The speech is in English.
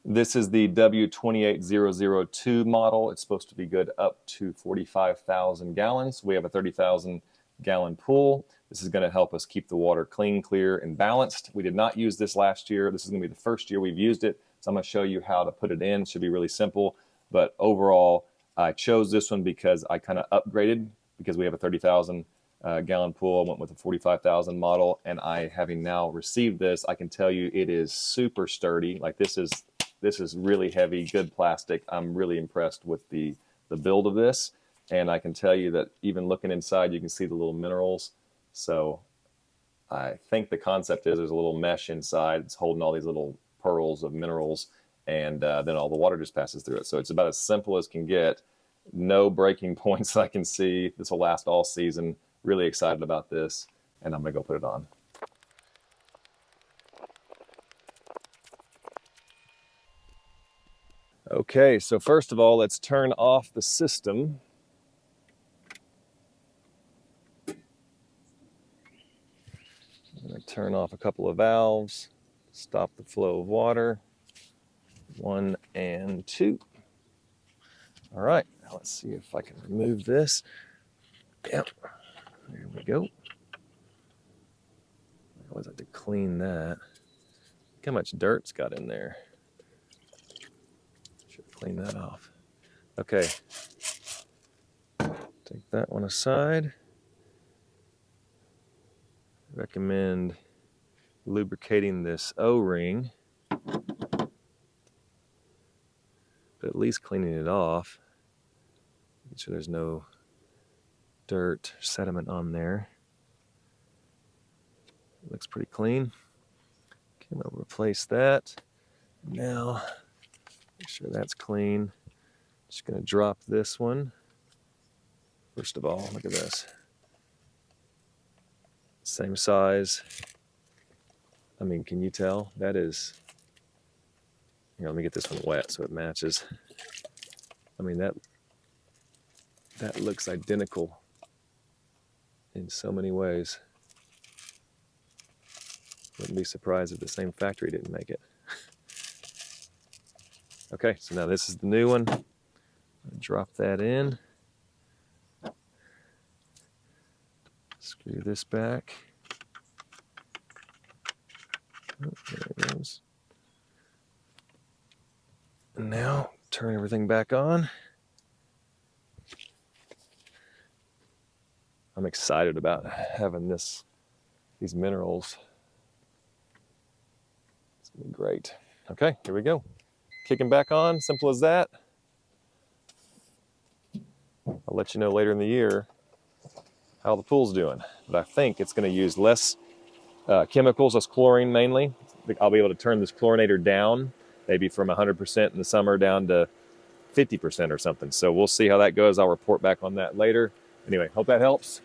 This is the W28002 model. It's supposed to be good up to 45,000 gallons. We have a 30,000 gallon pool. This is going to help us keep the water clean, clear, and balanced. We did not use this last year. This is going to be the first year we've used it. So I'm going to show you how to put it in. It should be really simple. But overall, I chose this one because I kind of upgraded because we have a 30,000 gallon pool. I went with a 45,000 model, and having now received this, I can tell you it is super sturdy. Like this is really heavy, good plastic. I'm really impressed with the build of this. And I can tell you that even looking inside, you can see the little minerals. So I think the concept is there's a little mesh inside. It's holding all these little pearls of minerals, and then all the water just passes through it. So it's about as simple as can get. No breaking points I can see. This will last all season. Really excited about this, and I'm going to go put it on. Okay, so first of all, let's turn off the system. I'm going to turn off a couple of valves, stop the flow of water. 1 and 2. All right, now let's see if I can remove this. Yep, there we go. I always have to clean that. Look how much dirt's got in there. Should clean that off. Okay, take that one aside. Recommend lubricating this O-ring, but at least cleaning it off. Make sure there's no dirt, sediment on there. Looks pretty clean. Okay, I'm gonna replace that. Now, make sure that's clean. Just gonna drop this one. First of all, look at this. Same size. I mean, can you tell? That is, here, let me get this one wet so it matches. I mean, that looks identical in so many ways. Wouldn't be surprised if the same factory didn't make it. Okay, so now this is the new one. Drop that in. Screw this back. Oh, there it goes. And now turn everything back on. I'm excited about having these minerals. It's gonna be great. Okay, here we go. Kicking back on, simple as that. I'll let you know later in the year how the pool's doing. But I think it's gonna use less chemicals, less chlorine mainly. I'll be able to turn this chlorinator down, maybe from 100% in the summer down to 50% or something. So we'll see how that goes. I'll report back on that later. Anyway, hope that helps.